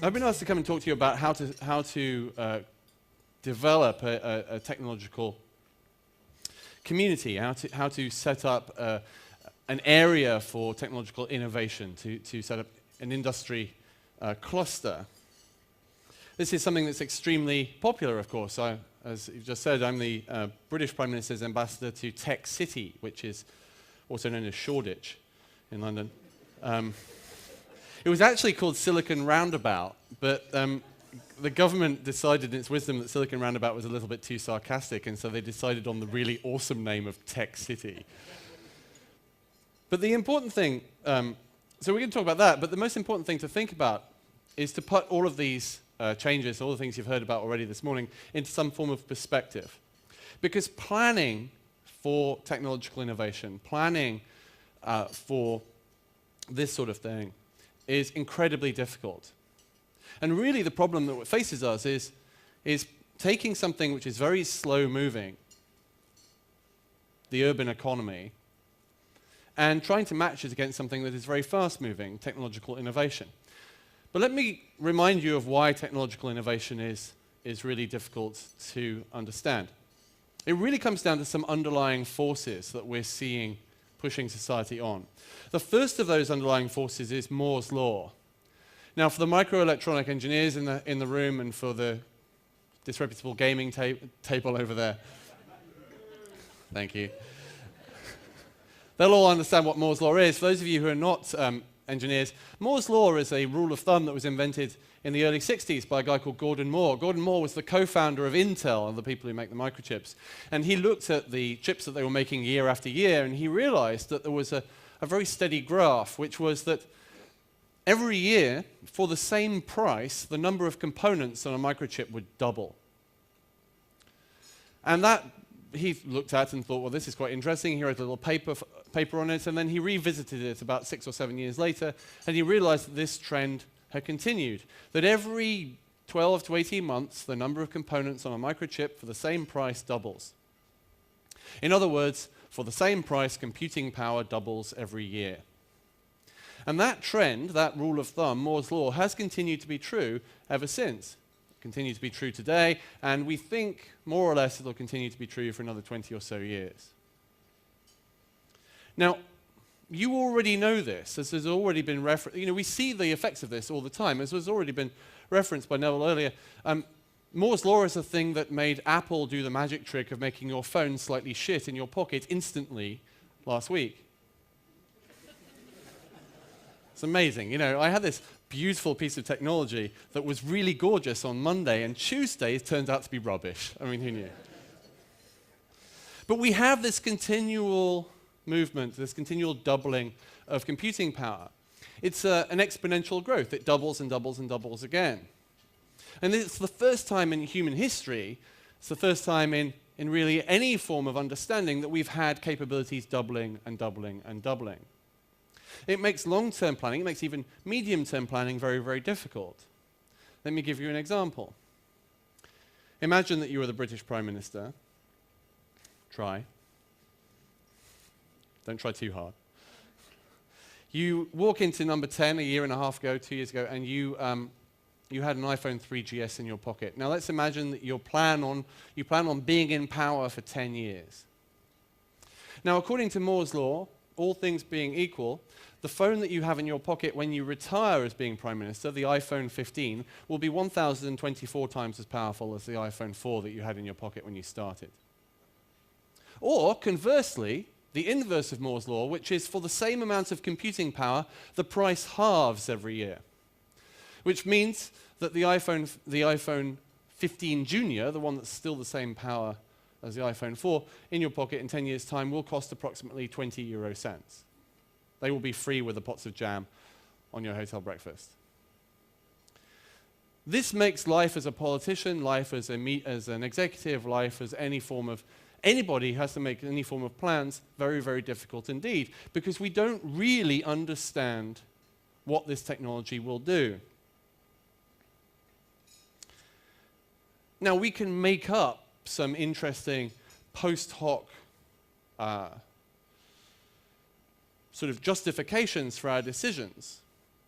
I've been asked to come and talk to you about how to develop a technological community, how to set up an area for technological innovation, to set up an industry cluster. This is something that's extremely popular, of course. As you've just said, I'm the British Prime Minister's ambassador to Tech City, which is also known as Shoreditch in London. It was actually called Silicon Roundabout, but the government decided in its wisdom that Silicon Roundabout was a little bit too sarcastic, and so they decided on the really awesome name of Tech City. But the important thing, so we're going to talk about that, but the most important thing to think about is to put all of these changes, all the things you've heard about already this morning, into some form of perspective. Because planning for technological innovation, planning for this sort of thing, is incredibly difficult. And really the problem that faces us is taking something which is very slow moving, the urban economy, and trying to match it against something that is very fast moving, technological innovation. But let me remind you of why technological innovation is really difficult to understand. It really comes down to some underlying forces that we're seeing pushing society on. The first of those underlying forces is Moore's law. Now, for the microelectronic engineers in the room and for the disreputable gaming table over there, thank you. They'll all understand what Moore's law is. For those of you who are not engineers, Moore's law is a rule of thumb that was invented in the early 60s by a guy called Gordon Moore. Gordon Moore was the co-founder of Intel, and the people who make the microchips. And he looked at the chips that they were making year after year, and he realized that there was a very steady graph, which was that every year, for the same price, the number of components on a microchip would double. And that he looked at and thought, well, this is quite interesting. He wrote a little paper on it, and then he revisited it about 6 or 7 years later, and he realized that this trend had continued, that every 12 to 18 months, the number of components on a microchip for the same price doubles. In other words, for the same price, computing power doubles every year. And that trend, that rule of thumb, Moore's law, has continued to be true ever since. It continues to be true today, and we think more or less it'll continue to be true for another 20 or so years. Now, you already know this, as has already been referenced. You know, we see the effects of this all the time, as has already been referenced by Neville earlier. Moore's law is the thing that made Apple do the magic trick of making your phone slightly shit in your pocket instantly last week. It's amazing. You know, I had this beautiful piece of technology that was really gorgeous on Monday, and Tuesday it turned out to be rubbish. I mean, who knew? But we have this continual movement, this continual doubling of computing power. It's an exponential growth. It doubles and doubles and doubles again. And it's the first time in human history, it's the first time in really any form of understanding that we've had capabilities doubling and doubling and doubling. It makes long-term planning, it makes even medium-term planning very, very difficult. Let me give you an example. Imagine that you were the British Prime Minister. Try. Don't try too hard. You walk into number 10 a year and a half ago, 2 years ago, and you had an iPhone 3GS in your pocket. Now let's imagine that you plan on being in power for 10 years. Now according to Moore's law, all things being equal, the phone that you have in your pocket when you retire as being Prime Minister, the iPhone 15, will be 1,024 times as powerful as the iPhone 4 that you had in your pocket when you started. Or conversely, the inverse of Moore's law, which is for the same amount of computing power, the price halves every year. Which means that the iPhone 15 Junior, the one that's still the same power as the iPhone 4, in your pocket in 10 years' time will cost approximately 20 euro cents. They will be free with the pots of jam on your hotel breakfast. This makes life as a politician, life as an executive, life as anybody has to make any form of plans very, very difficult indeed, because we don't really understand what this technology will do. Now, we can make up some interesting post hoc sort of justifications for our decisions.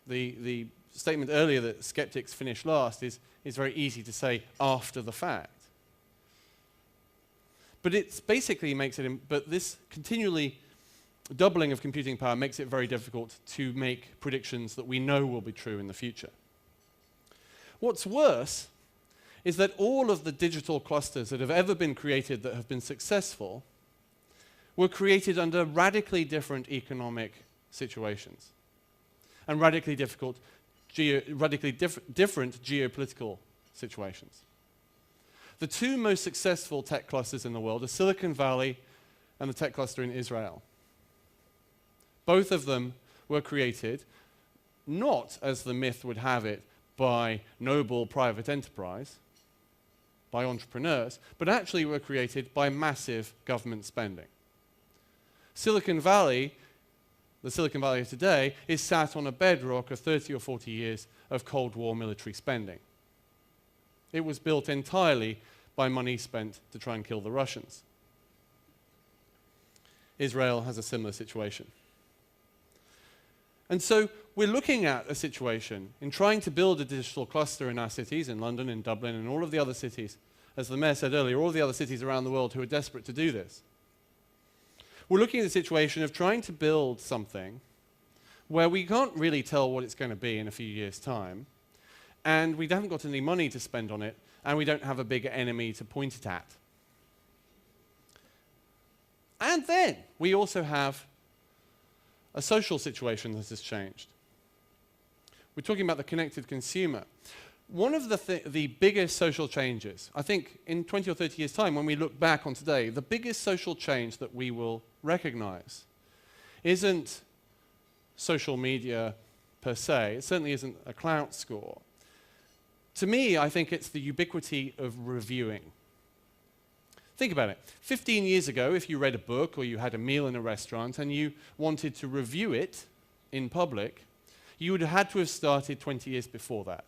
The statement earlier that skeptics finish last is very easy to say after the fact. But it's basically but this continually doubling of computing power makes it very difficult to make predictions that we know will be true in the future. What's worse is that all of the digital clusters that have ever been created that have been successful were created under radically different economic situations and radically different geopolitical situations. The two most successful tech clusters in the world are Silicon Valley and the tech cluster in Israel. Both of them were created not, as the myth would have it, by noble private enterprise, by entrepreneurs, but actually were created by massive government spending. Silicon Valley, the Silicon Valley of today, is sat on a bedrock of 30 or 40 years of Cold War military spending. It was built entirely by money spent to try and kill the Russians. Israel has a similar situation. And so we're looking at a situation in trying to build a digital cluster in our cities, in London, in Dublin, and all of the other cities, as the mayor said earlier, all of the other cities around the world who are desperate to do this. We're looking at a situation of trying to build something where we can't really tell what it's going to be in a few years' time, and we haven't got any money to spend on it, and we don't have a big enemy to point it at. And then we also have a social situation that has changed. We're talking about the connected consumer. One of the biggest social changes, I think in 20 or 30 years' time, when we look back on today, the biggest social change that we will recognize isn't social media per se. It certainly isn't a clout score. To me, I think it's the ubiquity of reviewing. Think about it. 15 years ago, if you read a book or you had a meal in a restaurant and you wanted to review it in public, you would have had to have started 20 years before that.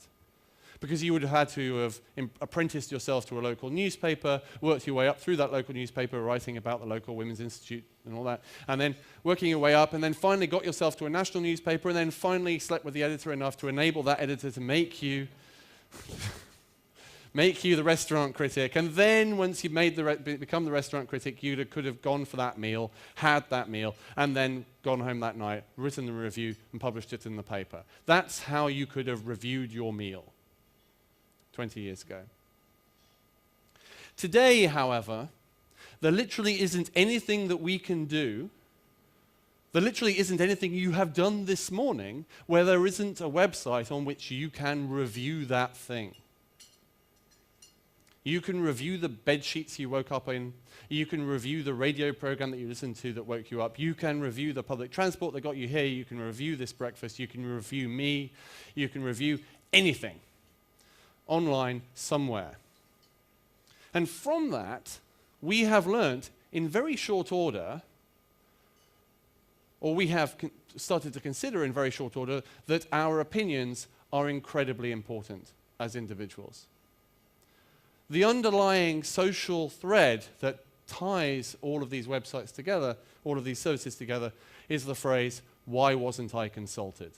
Because you would have had to have apprenticed yourself to a local newspaper, worked your way up through that local newspaper, writing about the local Women's Institute and all that, and then working your way up, and then finally got yourself to a national newspaper, and then finally slept with the editor enough to enable that editor to make you the restaurant critic. And then once you become the restaurant critic, you could have gone for that meal, had that meal, and then gone home that night, written the review, and published it in the paper. That's how you could have reviewed your meal 20 years ago. Today, however, there literally isn't anything that we can do, there literally isn't anything you have done this morning where there isn't a website on which you can review that thing. You can review the bed sheets you woke up in. You can review the radio program that you listened to that woke you up. You can review the public transport that got you here. You can review this breakfast. You can review me. You can review anything online somewhere. And from that, we have learnt in very short order, or we have started to consider in very short order, that our opinions are incredibly important as individuals. The underlying social thread that ties all of these websites together, all of these services together, is the phrase, "Why wasn't I consulted?"